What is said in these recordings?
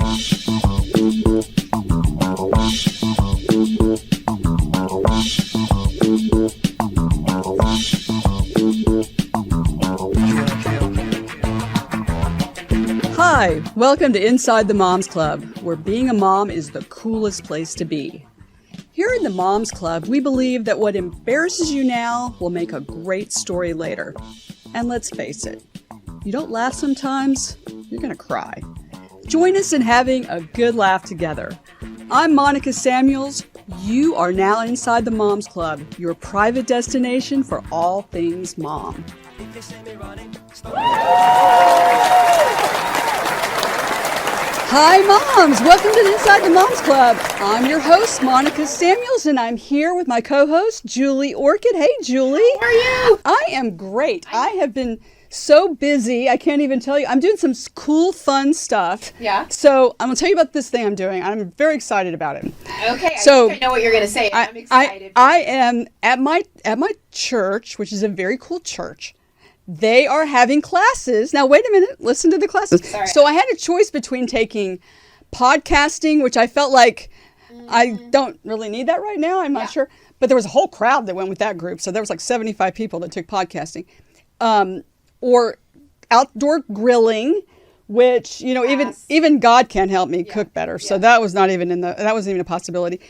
Hi, welcome to Inside the Moms Club, where being a mom is the coolest place to be. Here in the Moms Club, we believe that what embarrasses you now will make a great story later. And let's face it, you don't laugh sometimes, you're gonna cry. Join us in having a good laugh together. I'm Monica Samuels. You are now inside the Moms Club, your private destination for all things mom. Hi moms, welcome to Inside the Moms Club. I'm your host, Monica Samuels, and I'm here with my co-host, Julie Orchid. Hey Julie. How are you? I am great. I have been so busy, I can't even tell you. I'm doing some cool, fun stuff. Yeah. So I'm going to tell you about this thing I'm doing. I'm very excited about it. Okay, So I think I know what you're going to say. I'm excited. I am at my church, which is a very cool church. They are having classes. Now, wait a minute. Listen to the classes. Sorry. So I had a choice between taking podcasting, which I felt like I don't really need that right now. I'm not sure. But there was a whole crowd that went with that group. So there was like 75 people that took podcasting. Or outdoor grilling, which, you know, even God can't help me cook better. So that was not even that wasn't even a possibility.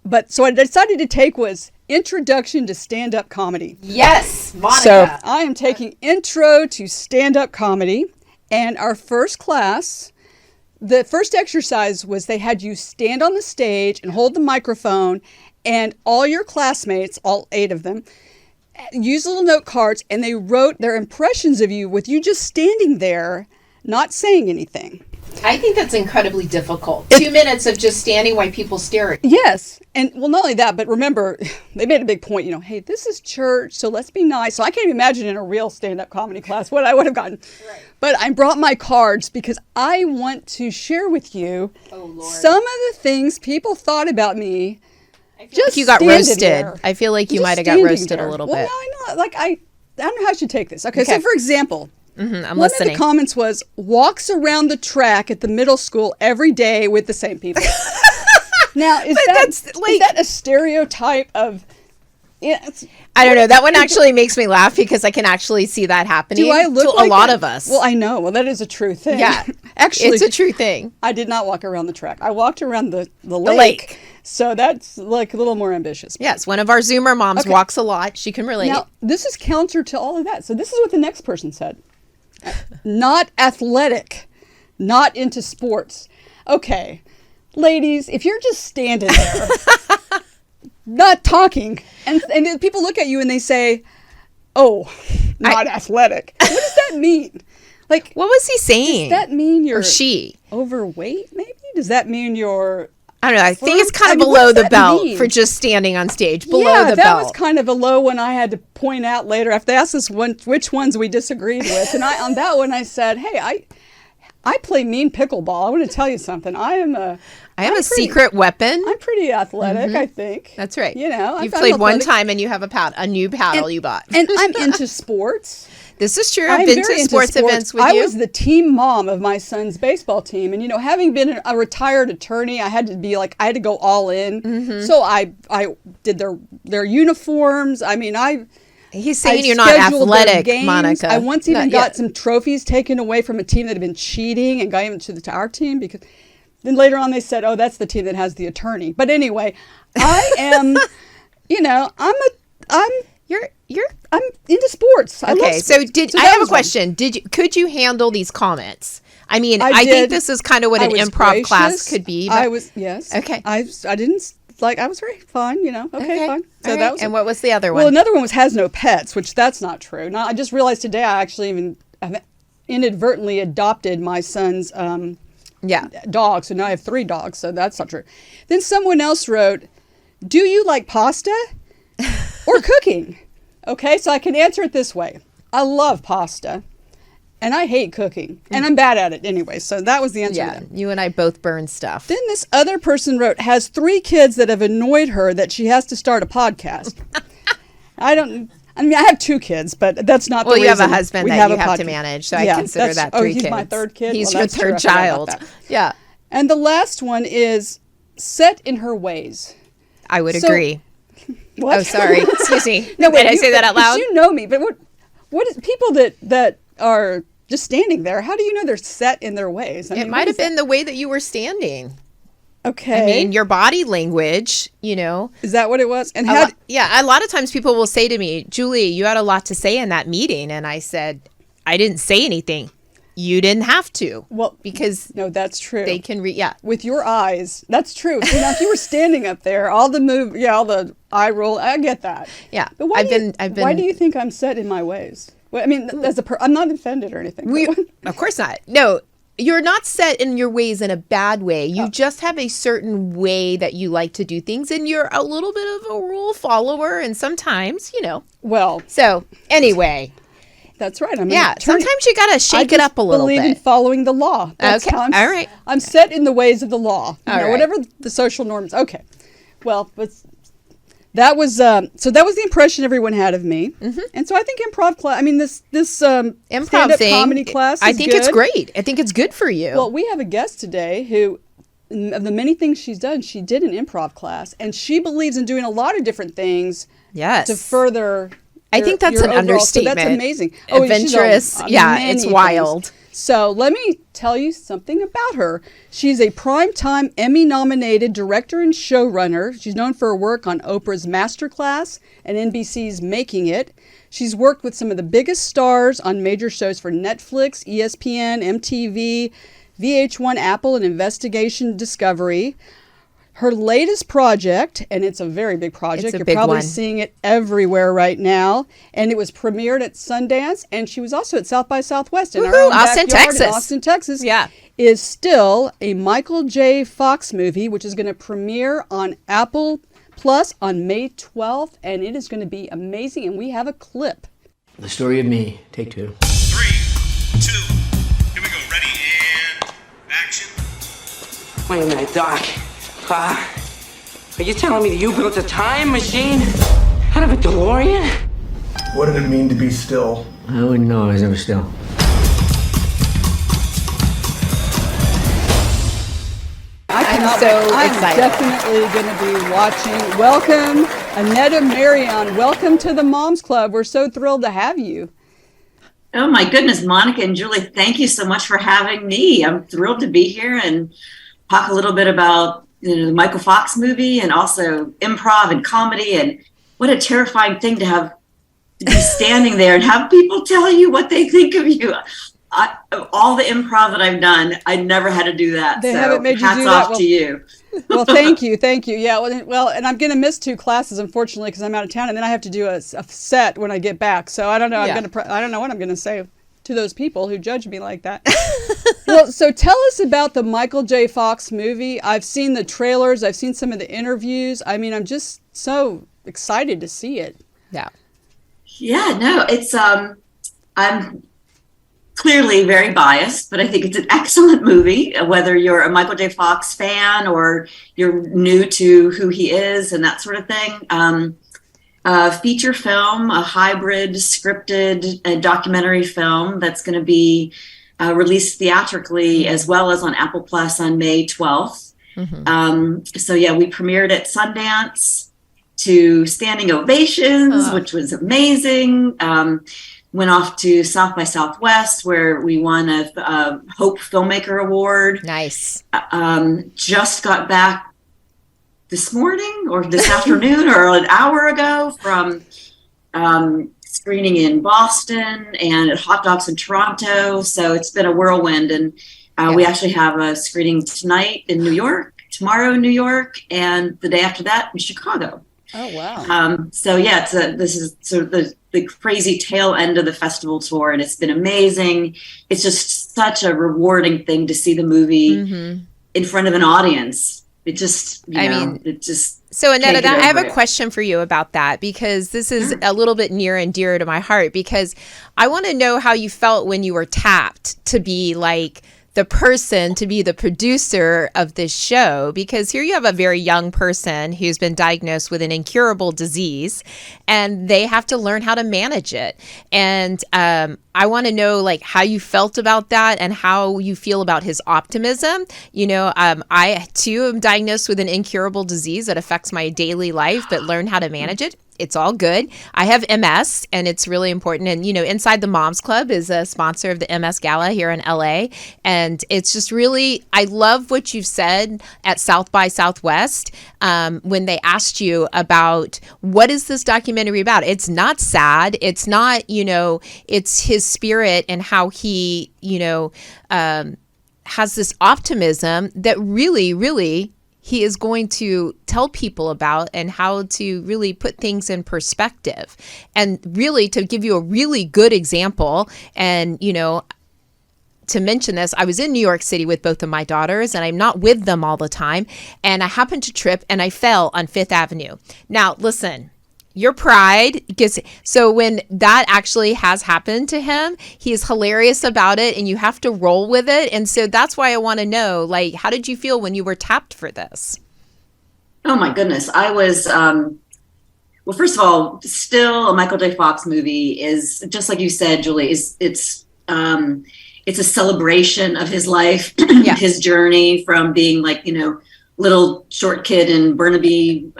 But so I decided to take was Introduction to Stand-Up Comedy. Yes, Monica. So I am taking Intro to Stand-Up Comedy, and our first class, the first exercise was they had you stand on the stage and hold the microphone, and all your classmates, all 8 of them, use little note cards, and they wrote their impressions of you with you just standing there, not saying anything. I think that's incredibly difficult. 2 minutes of just standing while people stare at you. Yes. And well, not only that, but remember, they made a big point, you know, hey, this is church, so let's be nice. So I can't even imagine in a real stand-up comedy class what I would have gotten. Right. But I brought my cards because I want to share with you some of the things people thought about me. I feel like you got roasted. There. I feel like you might have got roasted a little bit. Well, no, I know. Like, I don't know how I should take this. Okay. So for example, I'm one listening. of the comments was, walks around the track at the middle school every day with the same people. Now, is that a stereotype of... I don't know. That one actually makes me laugh because I can actually see that happening to a lot of us. Well, I know. Well, that is a true thing. Yeah. Actually, it's a true thing. I did not walk around the track. I walked around the lake. So that's like a little more ambitious. Yes. One of our Zoomer moms walks a lot. She can relate. Now, this is counter to all of that. So this is what the next person said. Not athletic. Not into sports. Okay. Ladies, if you're just standing there, not talking, and people look at you and they say, oh, not athletic. What does that mean? Like, what was he saying? Does that mean you're overweight, maybe? Does that mean you're... I don't know. I think it's kind of below the belt for just standing on stage. Below the belt. Yeah, that was kind of a low one I had to point out later after they asked us which ones we disagreed with. And on that one I said, hey, I play mean pickleball. I want to tell you something. I have a secret weapon. I'm pretty athletic, I think. That's right. You know, you've played one time and you have a new paddle you bought. And I'm into sports. This is true. I've been to sports events with you. I was the team mom of my son's baseball team. And, you know, having been a retired attorney, I had to go all in. So I did their uniforms. I mean, he's saying you're not athletic, Monica. I once even got some trophies taken away from a team that had been cheating and got them to our team because then later on they said, oh, that's the team that has the attorney. But anyway, I am, you know, I'm into sports. I love sports. I have a question. Could you handle these comments? I mean, I think this is kind of what an improv class could be. I was, yes. Okay. I didn't, I was very fun, you know. Okay, fine. So that was. And what was the other one? Well, another one was has no pets, which that's not true. Now, I just realized today I actually have inadvertently adopted my son's dog. So now I have 3 dogs, so that's not true. Then someone else wrote, do you like pasta or cooking? Okay, so I can answer it this way. I love pasta, and I hate cooking, and I'm bad at it anyway, so that was the answer to that. You and I both burn stuff. Then this other person wrote, has 3 kids that have annoyed her that she has to start a podcast. I have 2 kids, but that's not the reason. Well, you have a husband that you have to manage, so I consider that 3 kids. Oh, he's my 3rd kid? He's your 3rd child. Yeah. And the last one is set in her ways. I would agree. What? Oh, sorry. Excuse me. No, wait, did I say that out loud? You know me, but what is people that are just standing there? How do you know they're set in their ways? It might have been the way that you were standing. Okay. I mean, your body language, you know. Is that what it was? And a lot of times people will say to me, Julie, you had a lot to say in that meeting. And I said, I didn't say anything. You didn't have to. Well, because no, that's true. They can read, with your eyes. That's true. So now, if you were standing up there, all the eye roll, I get that. Yeah. But why do you think I'm set in my ways? Well, I mean, I'm not offended or anything. Of course not. No, you're not set in your ways in a bad way. You just have a certain way that you like to do things, and you're a little bit of a rule follower, and sometimes, Well. So, anyway. That's right. I mean, sometimes you got to shake it up a little bit. I believe in following the law. That's okay. All right. I'm set in the ways of the law. Right. Whatever the social norms. Okay. Well, that was the impression everyone had of me. Mm-hmm. And so I think improv class, I mean, this improv thing, comedy class I think it's great. I think it's good for you. Well, we have a guest today who, of the many things she's done, she did an improv class, and she believes in doing a lot of different things to further I think that's an understatement. So that's amazing. Adventurous. It's wild. Things. So let me tell you something about her. She's a primetime Emmy-nominated director and showrunner. She's known for her work on Oprah's Masterclass and NBC's Making It. She's worked with some of the biggest stars on major shows for Netflix, ESPN, MTV, VH1, Apple, and Investigation Discovery. Her latest project, and it's a very big project. You're probably seeing it everywhere right now. And it was premiered at Sundance, and she was also at South by Southwest in our own Austin, Texas. In Austin, Texas. Yeah. Is still a Michael J. Fox movie, which is going to premiere on Apple Plus on May 12th, and it is going to be amazing. And we have a clip. The story of me. Take 2. 3, 2. Here we go. Ready and action. Wait a minute, Doc. Are you telling me that you built a time machine out of a DeLorean? What did it mean to be still? I wouldn't know. I was never still. I'm so excited. I'm definitely going to be watching. Welcome, Annetta Marion. Welcome to the Moms Club. We're so thrilled to have you. Oh my goodness, Monica and Julie, thank you so much for having me. I'm thrilled to be here and talk a little bit about the Michael Fox movie and also improv and comedy, and what a terrifying thing to be standing there and have people tell you what they think of you. All the improv that I've done, I never had to do that. They haven't made you hats do that. off to you. Well, thank you. Yeah, well, and I'm going to miss 2 classes, unfortunately, because I'm out of town, and then I have to do a set when I get back. So I don't know. I don't know what I'm going to say to those people who judge me like that. Well, so tell us about the Michael J. Fox movie. I've seen the trailers. I've seen some of the interviews. I mean, I'm just so excited to see it. Yeah. Yeah, no, it's, I'm clearly very biased, but I think it's an excellent movie, whether you're a Michael J. Fox fan or you're new to who he is and that sort of thing. Feature film, a hybrid scripted and documentary film that's going to be released theatrically as well as on Apple Plus on May 12th. Mm-hmm. So yeah, we premiered at Sundance to standing ovations, which was amazing. Went off to South by Southwest where we won a Hope Filmmaker Award. Nice. Just got back this morning or this afternoon or an hour ago from screening in Boston and at Hot Dogs in Toronto. So it's been a whirlwind. And we actually have a screening tonight in New York, tomorrow in New York, and the day after that in Chicago. Oh, wow. So yeah, this is sort of the crazy tail end of the festival tour, and it's been amazing. It's just such a rewarding thing to see the movie in front of an audience. It just, So Annetta, I have a question for you about that, because this is a little bit near and dear to my heart, because I want to know how you felt when you were tapped to be like the person to be the producer of this show, because here you have a very young person who's been diagnosed with an incurable disease, and they have to learn how to manage it. And I want to know like how you felt about that and how you feel about his optimism. I too am diagnosed with an incurable disease that affects my daily life, but learn how to manage it. It's all good. I have MS, and it's really important. And, Inside the Moms Club is a sponsor of the MS Gala here in LA. And it's just really, I love what you've said at South by Southwest when they asked you about what is this documentary about? It's not sad. It's not, it's his spirit and how he, has this optimism that really, really he is going to tell people about, and how to really put things in perspective, and really to give you a really good example. And, to mention this, I was in New York City with both of my daughters, and I'm not with them all the time. And I happened to trip and I fell on Fifth Avenue. Now, listen, your pride gets, so when that actually has happened to him, he's hilarious about it, and you have to roll with it. And so that's why I want to know, like, how did you feel when you were tapped for this? Oh my goodness. I was, well, first of all, still a Michael J. Fox movie is, just like you said, Julie, it's a celebration of his life, his journey from being like, little short kid in Burnaby,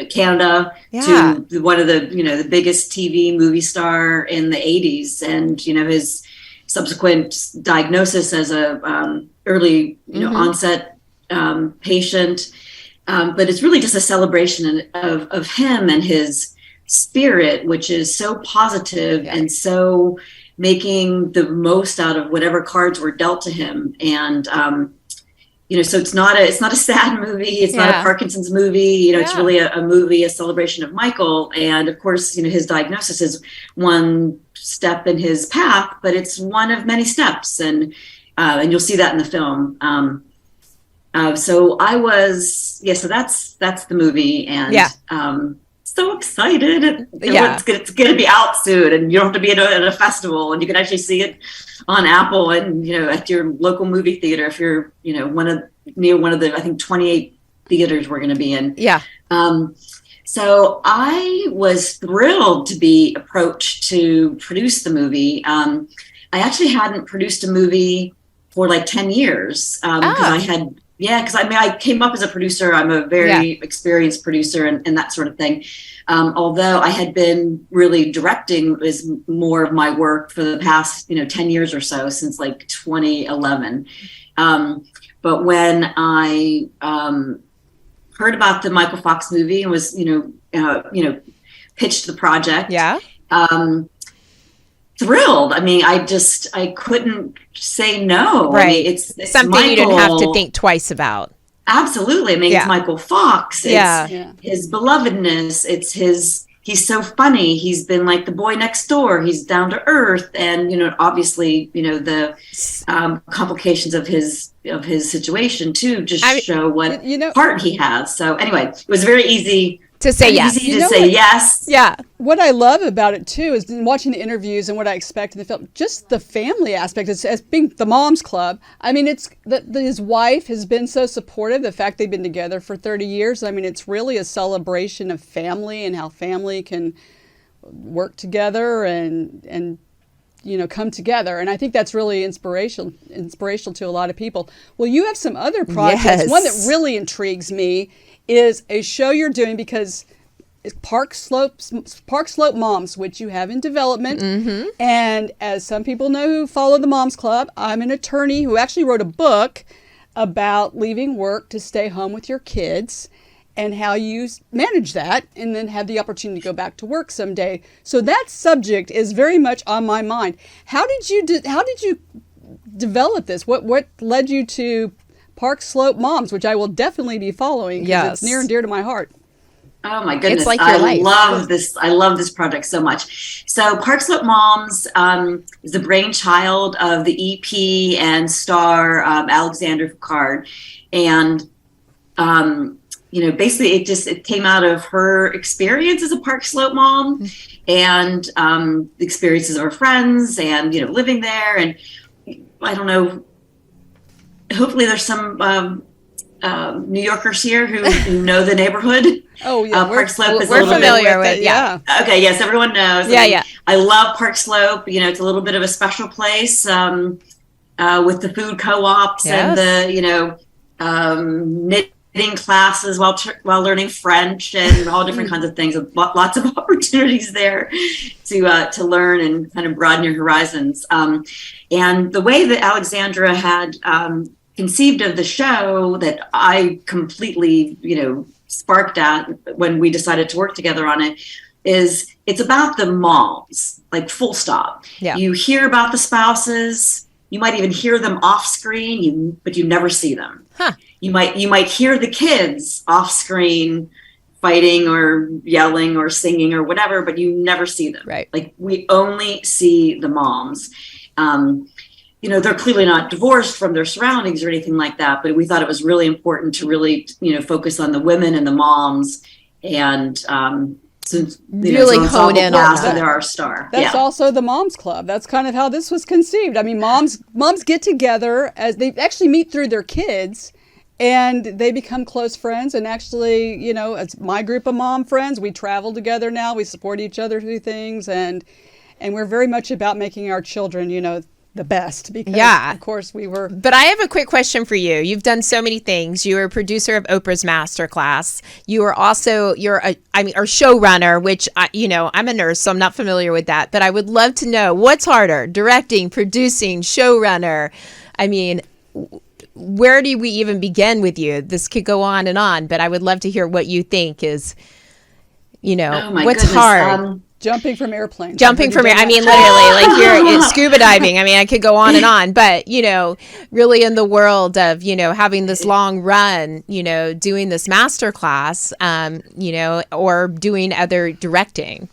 Canada, to one of the, the biggest TV movie star in the 80s. And, his subsequent diagnosis as a early, onset patient. But it's really just a celebration of him and his spirit, which is so positive and so making the most out of whatever cards were dealt to him. And, so it's not a sad movie. It's not a Parkinson's movie. It's really a movie, a celebration of Michael. And of course, his diagnosis is one step in his path, but it's one of many steps. And you'll see that in the film. So I was, so that's the movie. And, so excited. It's going to be out soon, and you don't have to be at a festival, and you can actually see it on Apple and, at your local movie theater if you're, near one of the, I think 28 theaters we're going to be in. Yeah. So I was thrilled to be approached to produce the movie. I actually hadn't produced a movie for like 10 years because I came up as a producer. I'm a very experienced producer and that sort of thing. Although I had been really directing is more of my work for the past, 10 years or so, since like 2011. But when I heard about the Michael Fox movie and was, pitched the project, thrilled. I mean, I couldn't say no. Right. I mean, it's something Michael. You didn't have to think twice about. Absolutely. I mean, it's Michael Fox. It's his belovedness. It's he's so funny. He's been like the boy next door. He's down to earth. And, obviously, the complications of his situation too, just show what part he has. So anyway, it was very easy to say yes. Easy to say yes. Yeah. What I love about it too is watching the interviews and what I expect in the film, just the family aspect as being the Moms Club. I mean, it's his wife has been so supportive. The fact they've been together for 30 years. I mean, it's really a celebration of family and how family can work together and come together. And I think that's really inspirational to a lot of people. Well, you have some other projects. Yes. One that really intrigues me is a show you're doing because it's Park Slope Moms, which you have in development. Mm-hmm. And as some people know who follow the Moms Club, I'm an attorney who actually wrote a book about leaving work to stay home with your kids and how you manage that and then have the opportunity to go back to work someday. So that subject is very much on my mind. How did you develop this? What led you to Park Slope Moms, which I will definitely be following because it's near and dear to my heart. Oh my goodness. It's like your life. I love this project so much. So Park Slope Moms is the brainchild of the EP and star Alexander Picard. And, basically it came out of her experience as a Park Slope mom and the experiences of her friends and, living there. And I don't know hopefully there's some New Yorkers here who know the neighborhood. Oh yeah, Park Slope is a we're little familiar bit with it. Yeah. Okay, yes, everyone knows. Yeah, I mean, yeah. I love Park Slope. You know, it's a little bit of a special place with the food co-ops and the knitting classes while learning French and all different kinds of things. Lots of opportunities there to learn and kind of broaden your horizons. And the way that Alexandra had conceived of the show that I completely, sparked at when we decided to work together on it is it's about the moms, like full stop. Yeah. You hear about the spouses, you might even hear them off screen, but you never see them. Huh. You might hear the kids off screen fighting or yelling or singing or whatever, but you never see them. Right. Like we only see the moms. They're clearly not divorced from their surroundings or anything like that, but we thought it was really important to really, focus on the women and the moms and since really hone in on that. They're our star. That's also the Moms Club. That's kind of how this was conceived. I mean, moms get together as they actually meet through their kids and they become close friends. And actually, it's my group of mom friends. We travel together now. We support each other through things. And we're very much about making our children, the best because of course we were. But I have a quick question for you. You've done so many things. You were a producer of Oprah's Masterclass. You were also a showrunner, which I'm a nurse, so I'm not familiar with that. But I would love to know what's harder: directing, producing, showrunner. I mean, where do we even begin with you? This could go on, but I would love to hear what you think is, what's hard. Jumping from airplanes. I mean, literally, like you're scuba diving. I mean, I could go on, but, really in the world of, having this long run, doing this masterclass, or doing other directing.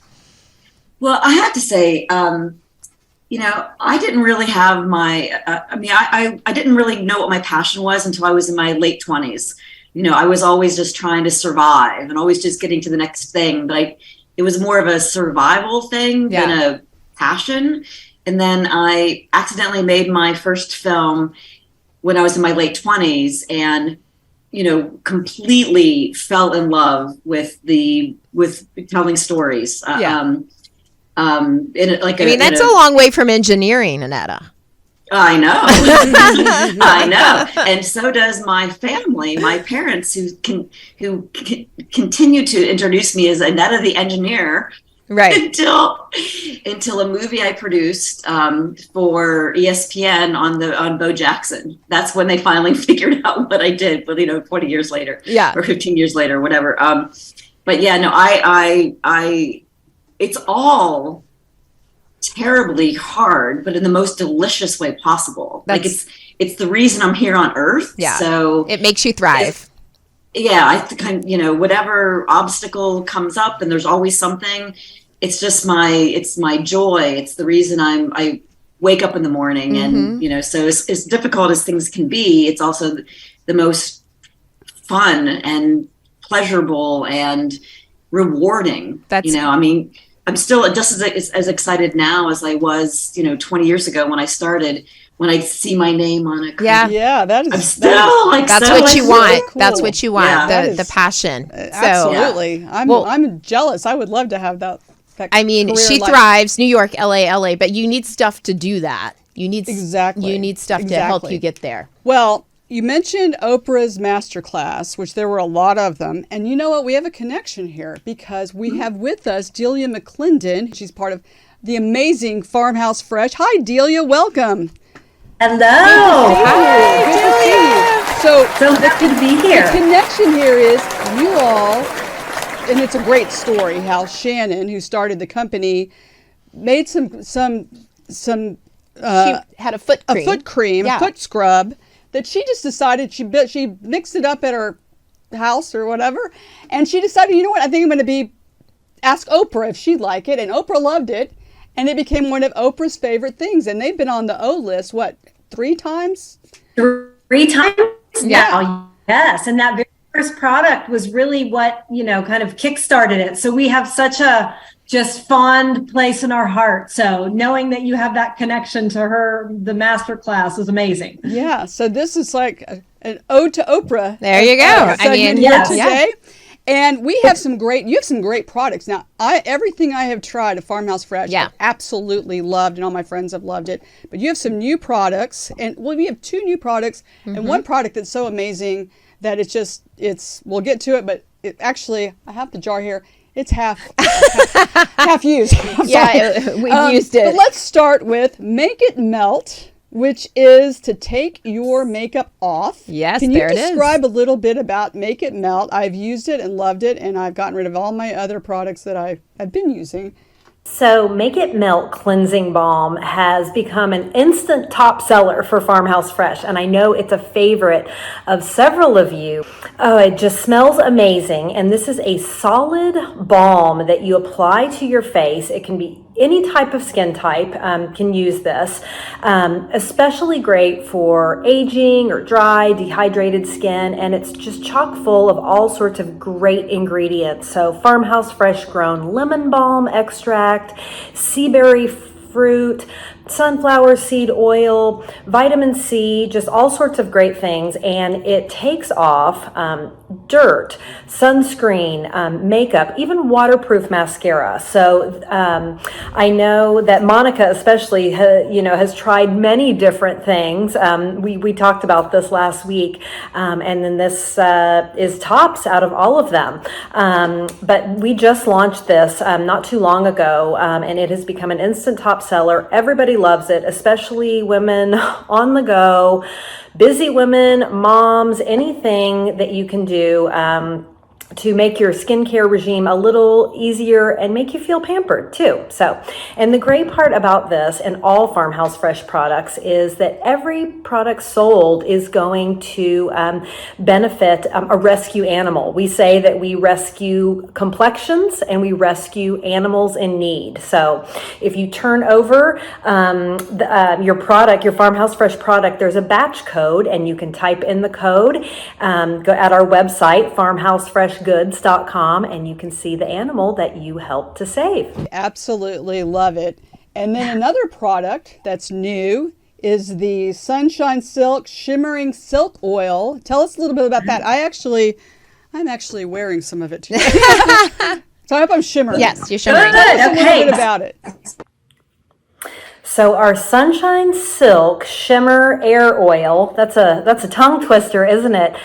Well, I have to say, I didn't really have I didn't really know what my passion was until I was in my late 20s. I was always just trying to survive and always just getting to the next thing. But it was more of a survival thing than a passion. And then I accidentally made my first film when I was in my late 20s and, completely fell in love with telling stories. That's a long way from engineering, Annetta. I know. I know. And so does my family, my parents who continue to introduce me as Annetta the engineer. Right. Until a movie I produced for ESPN on Bo Jackson. That's when they finally figured out what I did, but 20 years later. Yeah. Or 15 years later, whatever. But yeah, no, I it's all terribly hard, but in the most delicious way possible. It's the reason I'm here on Earth. Yeah. So it makes you thrive. I think whatever obstacle comes up, and there's always something. It's just my joy. It's the reason I wake up in the morning, and so as difficult as things can be, it's also the most fun and pleasurable and rewarding. I'm still just as excited now as I was, 20 years ago when I started. When I see my name on a credit. Yeah, that is. I'm still that's what you want. Really cool. That's what you want. Yeah, the passion. Absolutely. I'm jealous. I would love to have that. I mean, she thrives. New York, LA, but you need stuff to do that. You need exactly. You need stuff to help you get there. Well, you mentioned Oprah's Masterclass, which there were a lot of them. And you know what? We have a connection here because we have with us Delia McClendon. She's part of the amazing Farmhouse Fresh. Hi, Delia. Welcome. Hello. Hi. Good to see you. So happy to be here. The connection here is you all, and it's a great story how Shannon, who started the company, made some she had a foot cream, a foot scrub that she just decided she mixed it up at her house or whatever, and she decided, you know what, I think I'm going to ask Oprah if she'd like it, and Oprah loved it, and it became one of Oprah's favorite things, and they've been on the O list, 3 times? 3 times Yeah. now, yes, and that very first product was really what, kind of kickstarted it. So we have such a just fond place in our heart. So knowing that you have that connection to her, the master class, is amazing. Yeah. So this is like an ode to Oprah. There you go. I mean, here yes. today. And you have some great products. Now, everything I have tried at Farmhouse Fresh, I've absolutely loved, and all my friends have loved it. But you have some new products, and we have 2 new products, and one product that's so amazing that we'll get to it, but I have the jar here. It's half used. We've used it. But let's start with Make It Melt, which is to take your makeup off. Yes, Can you there it is. describe a little bit about Make It Melt? I've used it and loved it, and I've gotten rid of all my other products that I've been using. So Make It Melt Cleansing Balm has become an instant top seller for Farmhouse Fresh, and I know it's a favorite of several of you. Oh, it just smells amazing, and this is a solid balm that you apply to your face. It can be any type of skin type can use this, especially great for aging or dry, dehydrated skin, and it's just chock full of all sorts of great ingredients. So Farmhouse Fresh grown lemon balm extract, sea berry fruit, sunflower seed oil, vitamin C, just all sorts of great things. And it takes off dirt, sunscreen, makeup, even waterproof mascara. So I know that Monica especially has tried many different things. We talked about this last week, and then this is tops out of all of them. But we just launched this not too long ago, and it has become an instant top seller. Everybody loves it, especially women on the go, busy women, moms, anything that you can do to make your skincare regime a little easier and make you feel pampered too. So, and the great part about this and all Farmhouse Fresh products is that every product sold is going to benefit a rescue animal. We say that we rescue complexions and we rescue animals in need. So if you turn over your product, your Farmhouse Fresh product, there's a batch code and you can type in the code, go at our website, farmhousefreshgoods.com, and you can see the animal that you helped to save. Absolutely love it. And then another product that's new is the Sunshine Silk Shimmering Silk Oil. Tell us a little bit about that. I'm actually wearing some of it today. So I hope I'm shimmering. Yes, you're shimmering. Tell us a little bit about it. So our Sunshine Silk Shimmer Air Oil, that's a tongue twister, isn't it?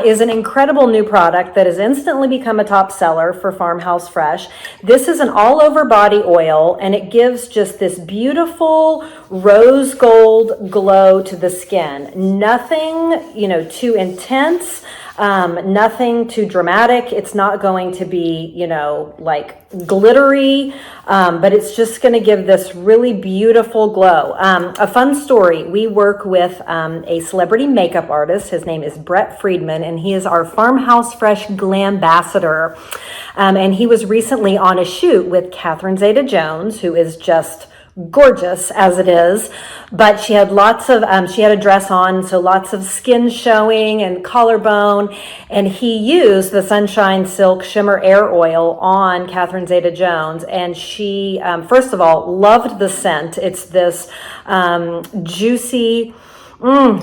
Is an incredible new product that has instantly become a top seller for Farmhouse Fresh. This is an all-over body oil, and it gives just this beautiful rose gold glow to the skin. Nothing, too intense. Nothing too dramatic. It's not going to be, like glittery, but it's just going to give this really beautiful glow. A fun story. We work with a celebrity makeup artist. His name is Brett Friedman, and he is our Farmhouse Fresh Glambassador. And he was recently on a shoot with Catherine Zeta-Jones, who is just gorgeous as it is, but she had she had a dress on, so lots of skin showing and collarbone, and he used the Sunshine Silk Shimmer Air Oil on Catherine Zeta-Jones, and she first of all loved the scent. It's this juicy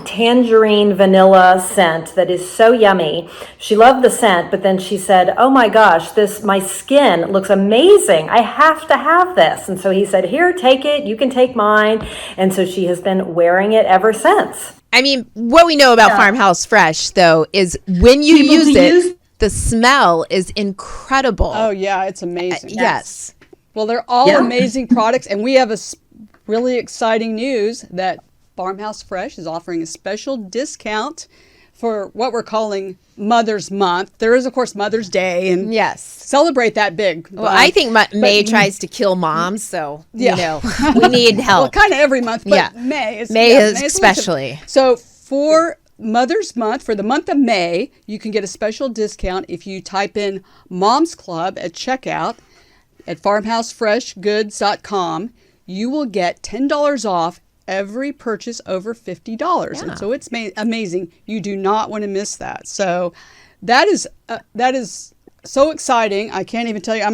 tangerine vanilla scent that is so yummy. She loved the scent, but then she said, "Oh my gosh, my skin looks amazing. I have to have this." And so he said, "Here, take it. You can take mine." And so she has been wearing it ever since. I mean, what we know about Farmhouse Fresh, though, is when you use it, the smell is incredible. Oh, yeah, it's amazing. Yes. Well, they're all amazing products, and we have really exciting news that Farmhouse Fresh is offering a special discount for what we're calling Mother's Month. There is, of course, Mother's Day, and celebrate that big. Well, I think May tries to kill moms, so we need help. Well, kind of every month, but May is especially. So for Mother's Month, for the month of May, you can get a special discount if you type in Mom's Club at checkout at farmhousefreshgoods.com. You will get $10 off every purchase over $50. And so it's amazing. You do not want to miss that. So that is so exciting. I can't even tell you. I'm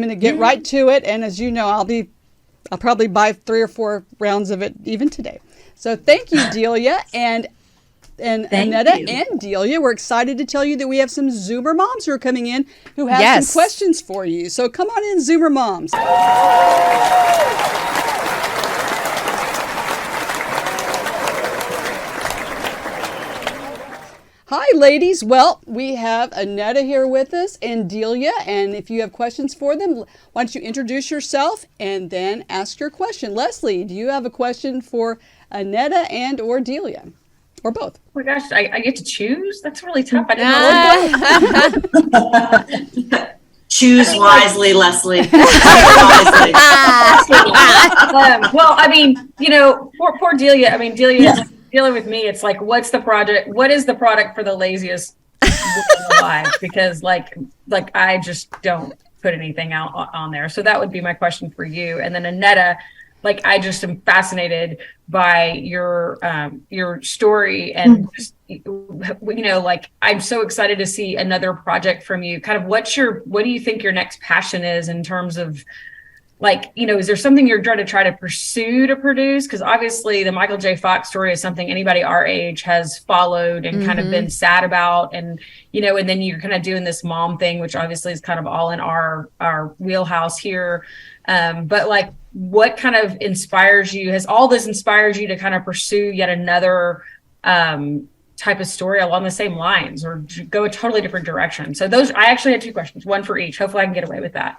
gonna get right to it. And as you know, I'll probably buy 3 or 4 rounds of it even today. So thank you, Delia, and Annetta and Delia. We're excited to tell you that we have some Zoomer moms who are coming in who have some questions for you. So come on in, Zoomer moms. Hi, ladies. Well, we have Annetta here with us and Delia. And if you have questions for them, why don't you introduce yourself and then ask your question. Leslie, do you have a question for Annetta and or Delia? Or both? Oh my gosh, I get to choose? That's really tough. I didn't know. Choose wisely, Leslie. Choose wisely. Well, I mean, poor Delia. I mean, Delia is dealing with me. It's like, what's the project? What is the product for the laziest woman alive? Because like I just don't put anything out on there. So that would be my question for you. And then Annetta, like, I just am fascinated by your story and just, like, I'm so excited to see another project from you. Kind of what do you think your next passion is in terms of, like, is there something you're try to pursue to produce? Because obviously the Michael J. Fox story is something anybody our age has followed and kind of been sad about. And, and then you're kind of doing this mom thing, which obviously is kind of all in our wheelhouse here. But like, what kind of inspires you? Has all this inspired you to kind of pursue yet another type of story along the same lines, or go a totally different direction? So I actually had 2 questions, one for each. Hopefully I can get away with that.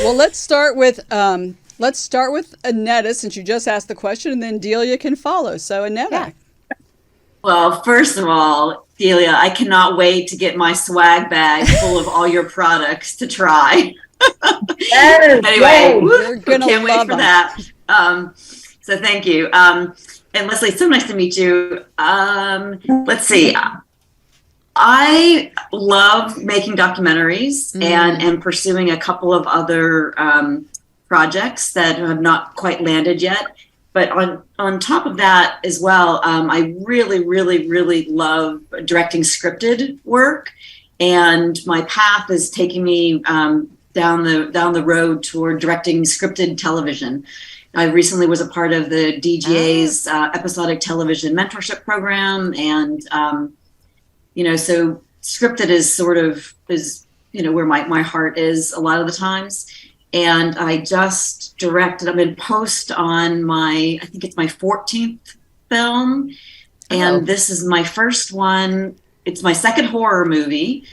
Well, let's start with Annetta, since you just asked the question, and then Delia can follow. So Annetta. Yeah. Well, first of all, Delia, I cannot wait to get my swag bag full of all your products to try. Anyway, can't wait for that. So thank you. And Leslie, it's so nice to meet you. Let's see. I love making documentaries and pursuing a couple of other projects that have not quite landed yet. But on top of that as well, I really, really, really love directing scripted work. And my path is taking me down the road toward directing scripted television. I recently was a part of the DGA's episodic television mentorship program, and so scripted is where my heart is a lot of the times. And I just directed. I'm in post on I think it's my 14th film, and this is my first one. It's my second horror movie.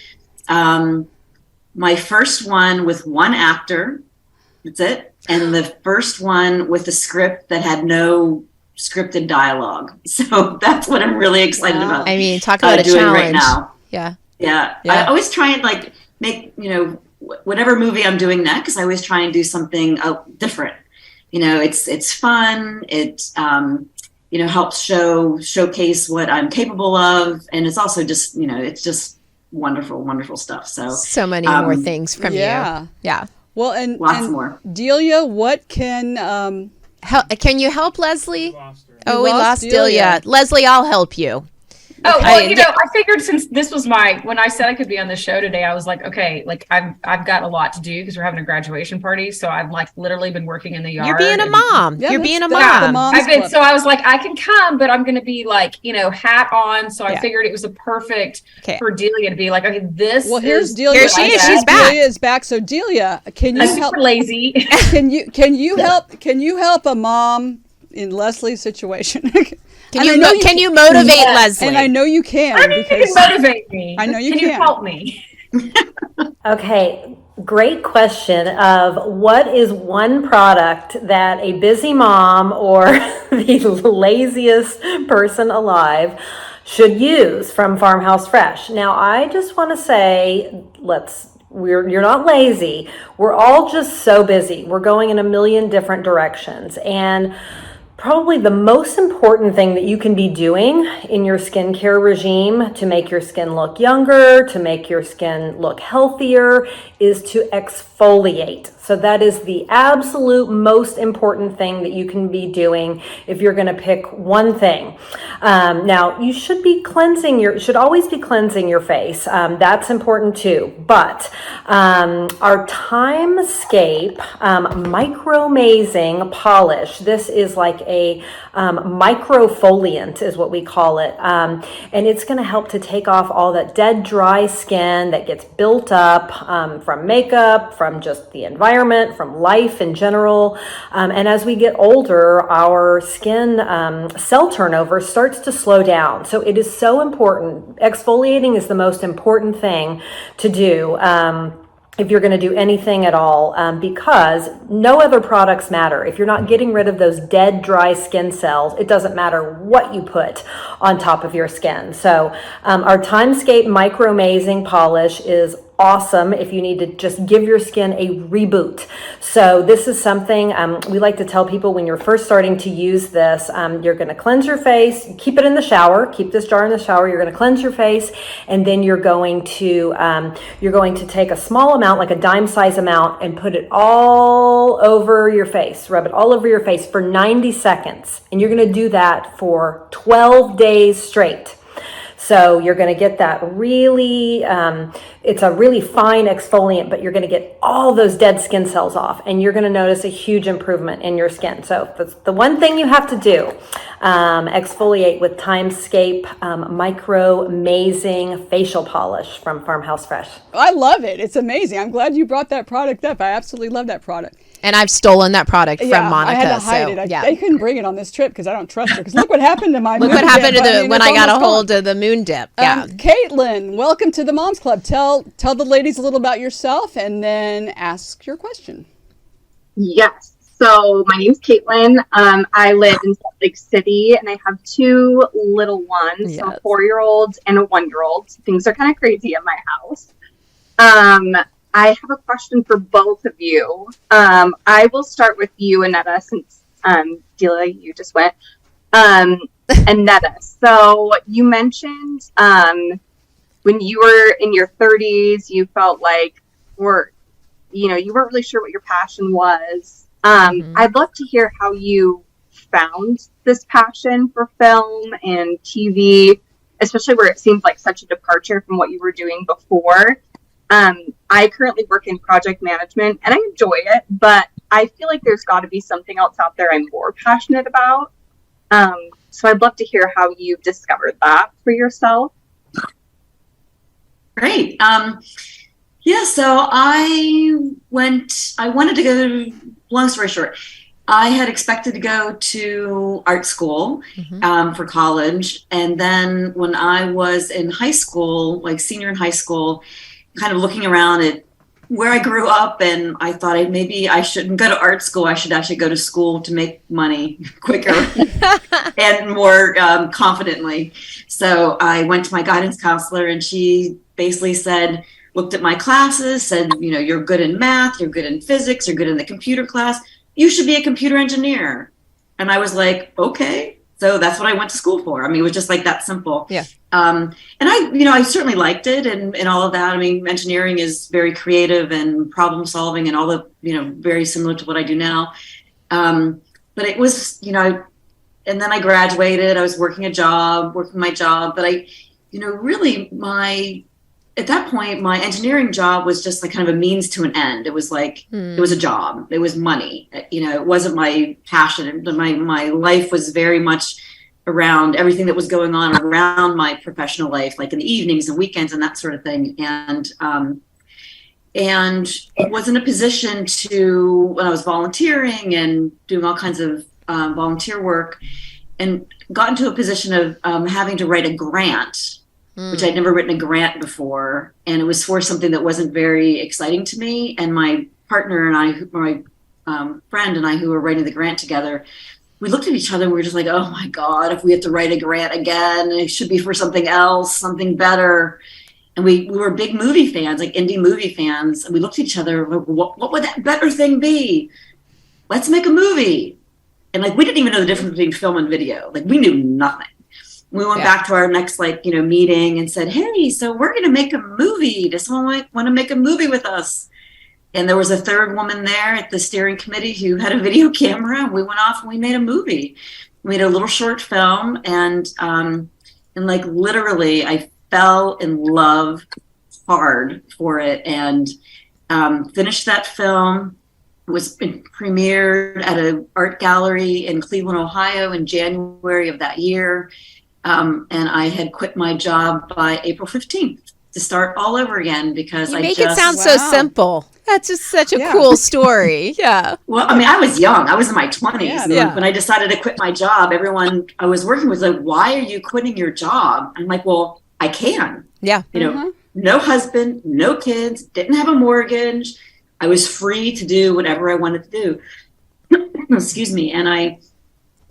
My first one with one actor, that's it. And the first one with a script that had no scripted dialogue. So that's what I'm really excited about. I mean, talk about a doing challenge. Right now. Yeah. I always try and make, whatever movie I'm doing next, I always try and do something different. It's fun. It, helps showcase what I'm capable of. And it's also just, it's just wonderful, wonderful stuff. So many more things from you. Yeah. Well, and lots more. Delia, what can can you help Leslie? We lost Delia. Leslie, I'll help you. Oh, well, I figured since this was when I said I could be on the show today, I was like, okay, like I've got a lot to do because we're having a graduation party. So I've literally been working in the yard. You're being a mom. Yeah, You're being a mom. mom. So I was like, I can come, but I'm going to be hat on. So I figured it was a perfect for Delia to be like, okay, this. Well, here's Delia. Here she is. She's back. Delia is back. So Delia, can you I'm help? super lazy. Can you help? Can you help a mom in Leslie's situation? Can you motivate Leslie? And I know you can. I mean, you can motivate me. I know you can. can. You help me? Okay, great question of what is one product that a busy mom or the laziest person alive should use from Farmhouse Fresh. Now, I just want to say, you're not lazy. We're all just so busy. We're going in a million different directions. And probably the most important thing that you can be doing in your skincare regime to make your skin look younger, to make your skin look healthier, is to exfoliate. So that is the absolute most important thing that you can be doing if you're going to pick one thing. Now, you should always be cleansing your face. That's important too. But our Timescape micro-mazing polish, this is like a microfoliant is what we call it. And it's going to help to take off all that dead, dry skin that gets built up from makeup, from just the environment, from life in general. And as we get older, our skin cell turnover starts to slow down. So it is so important. Exfoliating is the most important thing to do. If you're going to do anything at all, because no other products matter. If you're not getting rid of those dead, dry skin cells, it doesn't matter what you put on top of your skin. So our Timescape Micro-Mazing Polish is awesome if you need to just give your skin a reboot. So this is something we like to tell people when you're first starting to use this. You're going to cleanse your face, keep it in the shower, keep this jar in the shower. You're going to cleanse your face, and then you're going to take a small amount, like a dime size amount, and put it all over your face. Rub it all over your face for 90 seconds, and you're going to do that for 12 days straight. So you're going to get that really, it's a really fine exfoliant, but you're going to get all those dead skin cells off, and you're going to notice a huge improvement in your skin. So that's the one thing you have to do. Exfoliate with Timescape Micro-Mazing Facial Polish from Farmhouse Fresh. I love it. It's amazing. I'm glad you brought that product up. I absolutely love that product. And I've stolen that product from Monica. I had to hide it. I couldn't bring it on this trip because I don't trust her. Because look what happened to my moon dip. Look what happened to when I got a hold of the moon dip. Yeah. Caitlin, welcome to the Moms Club. Tell the ladies a little about yourself and then ask your question. Yes. So my name's Caitlin. I live in Salt Lake City, and I have two little ones, Yes. so a 4-year-old and a 1-year-old. Things are kind of crazy at my house. I have a question for both of you. I will start with you, Annetta, since Delia, you just went. Annetta, so you mentioned when you were in your 30s, you felt like you weren't really sure what your passion was. I'd love to hear how you found this passion for film and TV, especially where it seems like such a departure from what you were doing before. I currently work in project management and I enjoy it, but I feel like there's got to be something else out there I'm more passionate about. So I'd love to hear how you discovered that for yourself. Great. So I wanted to go, long story short, I had expected to go to art school for college. And then when I was in high school, like senior in high school, kind of looking around at where I grew up, and I thought maybe I shouldn't go to art school. I should actually go to school to make money quicker and more confidently. So I went to my guidance counselor, and she basically looked at my classes, said, you're good in math, you're good in physics, you're good in the computer class. You should be a computer engineer. And I was like, okay. So that's what I went to school for. I mean, it was just like that simple. Yeah. And I certainly liked it and all of that. I mean, engineering is very creative and problem solving and all the, very similar to what I do now. But it was, and then I graduated, I was working my job, but at that point, my engineering job was just like kind of a means to an end. It was like, it was a job. It was money. It wasn't my passion. My life was very much around everything that was going on around my professional life, like in the evenings and weekends and that sort of thing. And was in a position to, when I was volunteering and doing all kinds of volunteer work, and got into a position of having to write a grant, which I'd never written a grant before. And it was for something that wasn't very exciting to me. And my partner and I, my friend and I, who were writing the grant together, we looked at each other and we were just like, oh my God, if we have to write a grant again, it should be for something else, something better. And we were big movie fans, like indie movie fans. And we looked at each other, like, what would that better thing be? Let's make a movie. And we didn't even know the difference between film and video. We knew nothing. We went back to our next meeting and said, hey, so we're going to make a movie. Does someone want to make a movie with us? And there was a third woman there at the steering committee who had a video camera. And we went off and we made a movie. We made a little short film, and like literally I fell in love hard for it, and finished that film. It was premiered at an art gallery in Cleveland, Ohio in January of that year. And I had quit my job by April 15th to start all over again because You make it sound so simple. That's just such a cool story. Yeah. Well, I mean, I was young. I was in my 20s. Yeah. When I decided to quit my job, everyone I was working with was like, why are you quitting your job? I'm like, well, I can. Yeah. You know, no husband, no kids, didn't have a mortgage. I was free to do whatever I wanted to do. Excuse me. And I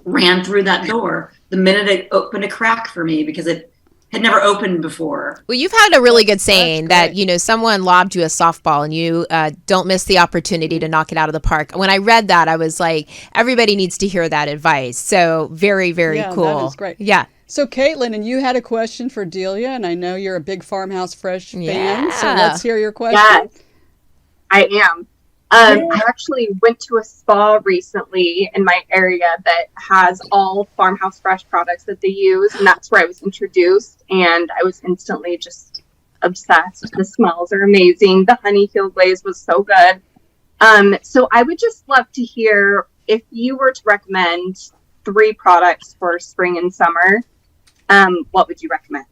ran through that door the minute it opened a crack for me because it had never opened before. Well, you've had a really good saying that, you know, someone lobbed you a softball and you don't miss the opportunity to knock it out of the park. When I read that, I was like, everybody needs to hear that advice. So very, very cool. That is great. Yeah. So, Caitlin, and you had a question for Delia, and I know you're a big Farmhouse Fresh fan, so let's hear your question. Yes, I am. I actually went to a spa recently in my area that has all Farmhouse Fresh products that they use, and that's where I was introduced, and I was instantly just obsessed. The smells are amazing. The honey heel glaze was so good. So I would just love to hear if you were to recommend 3 products for spring and summer, what would you recommend?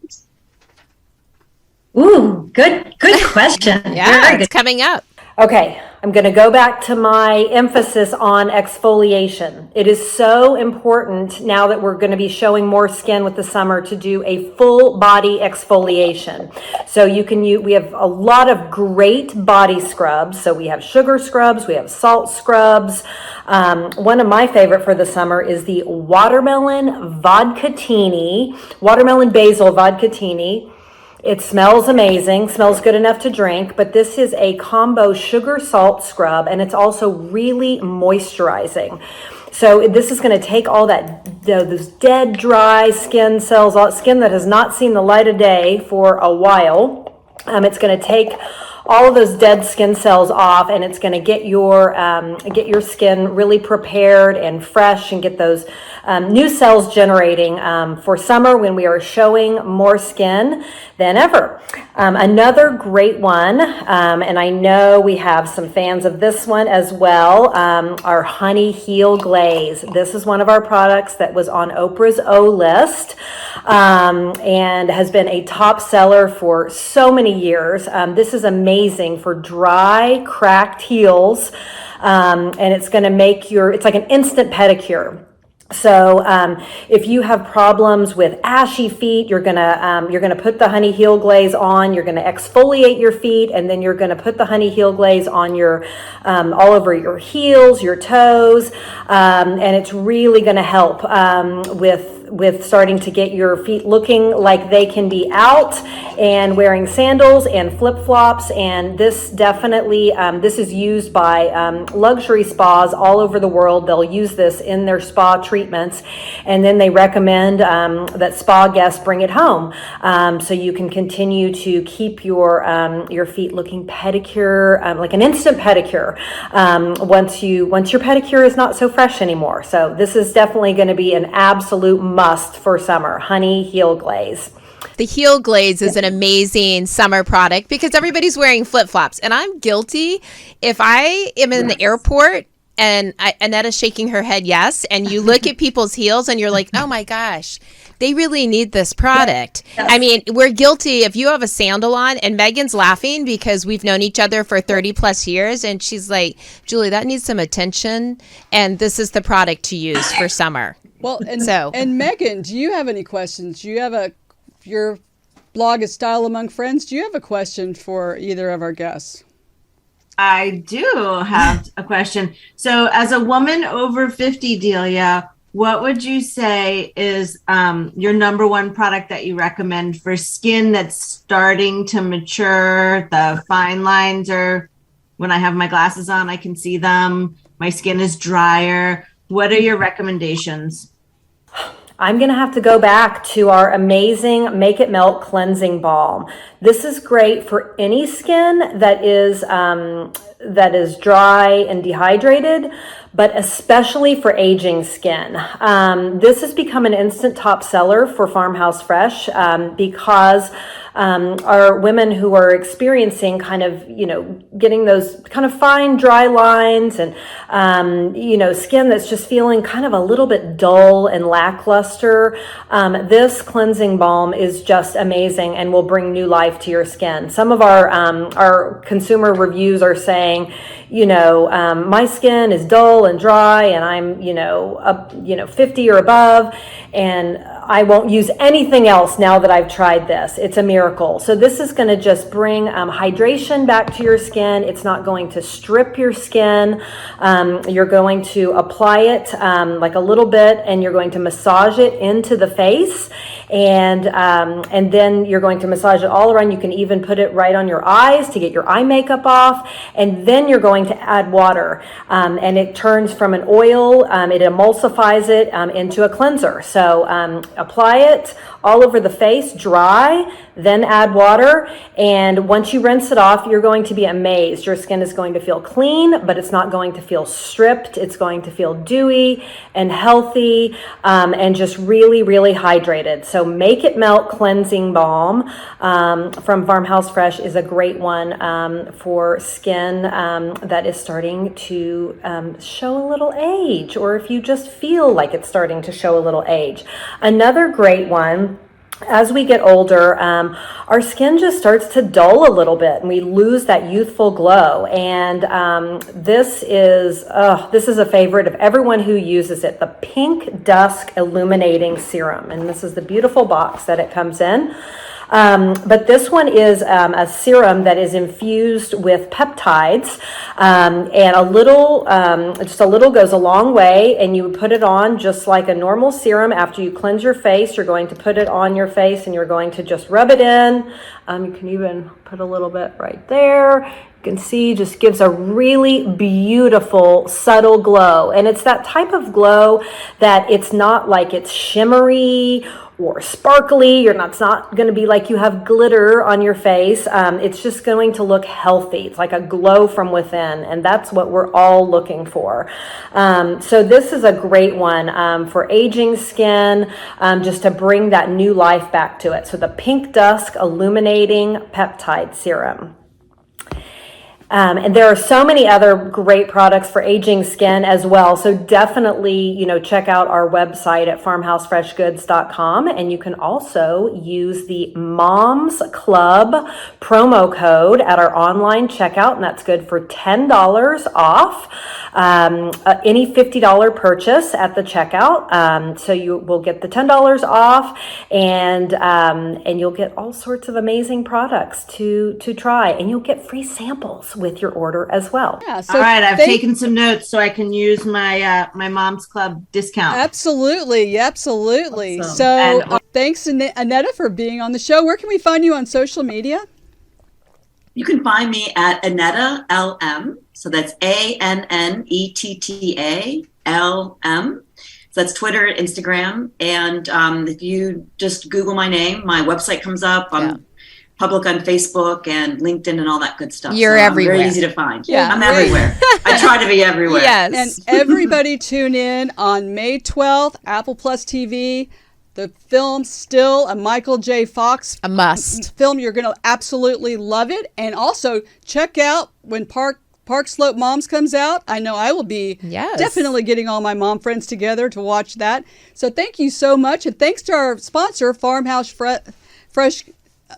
Ooh, good question. Yeah, it's coming up. Okay, I'm going to go back to my emphasis on exfoliation. It is so important now that we're going to be showing more skin with the summer to do a full body exfoliation. So you can use, we have a lot of great body scrubs. So we have sugar scrubs, we have salt scrubs. One of my favorite for the summer is the watermelon vodkatini, watermelon basil vodkatini. It smells amazing, smells good enough to drink, but this is a combo sugar salt scrub, and it's also really moisturizing. So this is going to take all that, those dead, dry skin cells, skin that has not seen the light of day for a while. It's going to take all of those dead skin cells off, and it's going to get your skin really prepared and fresh and get those new cells generating for summer when we are showing more skin than ever. Another great one, and I know we have some fans of this one as well, our Honey Heel Glaze. This is one of our products that was on Oprah's O list and has been a top seller for so many years. This is amazing for dry, cracked heels, and it's going to make it's like an instant pedicure. So if you have problems with ashy feet, you're gonna put the Honey Heel Glaze on. You're gonna exfoliate your feet, and then you're gonna put the Honey Heel Glaze on your all over your heels, your toes, and it's really gonna help with starting to get your feet looking like they can be out and wearing sandals and flip-flops. And this definitely, this is used by luxury spas all over the world. They'll use this in their spa treatments, and then they recommend that spa guests bring it home so you can continue to keep your feet looking pedicure, like an instant pedicure, once your pedicure is not so fresh anymore. So this is definitely going to be an absolute must for summer. Honey Heel Glaze. The heel glaze is an amazing summer product because everybody's wearing flip-flops, and I'm guilty. If I am in the airport and Annetta's shaking her head yes, and you look at people's heels and you're like, oh my gosh, they really need this product. Yes. I mean, we're guilty. If you have a sandal on, and Megan's laughing because we've known each other for 30 plus years, and she's like, Julie, that needs some attention, and this is the product to use for summer. Well, and Megan, do you have any questions? Do you have your blog is Style Among Friends. Do you have a question for either of our guests? I do have a question. So as a woman over 50, Delia, what would you say is your number one product that you recommend for skin that's starting to mature? The fine lines are, when I have my glasses on, I can see them. My skin is drier. What are your recommendations? I'm going to have to go back to our amazing Make It Melt Cleansing Balm. This is great for any skin that is that is dry and dehydrated, but especially for aging skin. This has become an instant top seller for Farmhouse Fresh because are women who are experiencing kind of, getting those kind of fine dry lines and, skin that's just feeling kind of a little bit dull and lackluster. This cleansing balm is just amazing and will bring new life to your skin. Some of our consumer reviews are saying, my skin is dull and dry and I'm, 50 or above, and I won't use anything else now that I've tried this. It's a miracle. So this is going to just bring hydration back to your skin. It's not going to strip your skin. You're going to apply it like a little bit, and you're going to massage it into the face, and then you're going to massage it all around. You can even put it right on your eyes to get your eye makeup off, and then you're going to add water, and it turns from an oil, it emulsifies it into a cleanser. So apply it all over the face, dry, then add water. And once you rinse it off, you're going to be amazed. Your skin is going to feel clean, but it's not going to feel stripped. It's going to feel dewy and healthy, and just really, really hydrated. So Make It Melt Cleansing Balm from Farmhouse Fresh is a great one for skin that is starting to show a little age, or if you just feel like it's starting to show a little age. Another great one, as we get older, our skin just starts to dull a little bit and we lose that youthful glow. And this is a favorite of everyone who uses it, the Pink Dusk Illuminating Serum. And this is the beautiful box that it comes in. But this one is a serum that is infused with peptides, and just a little goes a long way, and you put it on just like a normal serum. After you cleanse your face, you're going to put it on your face and you're going to just rub it in. You can even put a little bit right there. You can see just gives a really beautiful, subtle glow. And it's that type of glow that it's not like it's shimmery or sparkly. It's not going to be like you have glitter on your face. It's just going to look healthy. It's like a glow from within, and that's what we're all looking for. So this is a great one for aging skin, just to bring that new life back to it. So the Pink Dusk Illuminating Peptide Serum. And there are so many other great products for aging skin as well. So definitely, check out our website at farmhousefreshgoods.com. And you can also use the Moms Club promo code at our online checkout. And that's good for $10 off any $50 purchase at the checkout. So you will get the $10 off, and you'll get all sorts of amazing products to try. And you'll get free samples with your order as well. Yeah, all right, I've taken some notes so I can use my my Mom's Club discount. Absolutely. Awesome. So thanks, Annetta, for being on the show. Where can we find you on social media? You can find me at Annetta LM. So that's ANNETTA LM. So that's Twitter, Instagram. And if you just Google my name, my website comes up. I'm public on Facebook and LinkedIn and all that good stuff. You're everywhere. I'm very easy to find. Yeah, I'm everywhere. I try to be everywhere. Yes. And everybody tune in on May 12th, Apple Plus TV. The film Still, a Michael J. Fox a must film. You're going to absolutely love it. And also check out when Park Slope Moms comes out. I know I will be definitely getting all my mom friends together to watch that. So thank you so much. And thanks to our sponsor, Farmhouse Fresh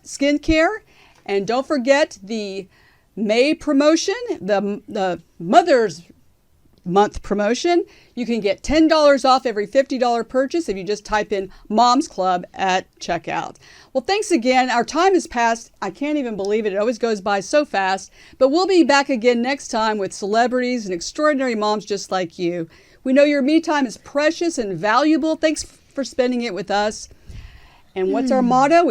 Skincare. And don't forget the May promotion, the Mother's Month promotion. You can get $10 off every $50 purchase if you just type in Mom's Club at checkout. Well, thanks again. Our time has passed. I can't even believe it. It always goes by so fast. But we'll be back again next time with celebrities and extraordinary moms just like you. We know your me time is precious and valuable. Thanks for spending it with us. And what's our motto?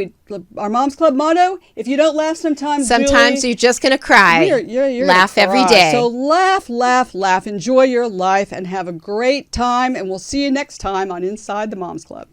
Our Mom's Club motto? If you don't laugh sometimes, Julie, you're just going to cry. You're laugh every day. So laugh, laugh, laugh. Enjoy your life and have a great time. And we'll see you next time on Inside the Mom's Club.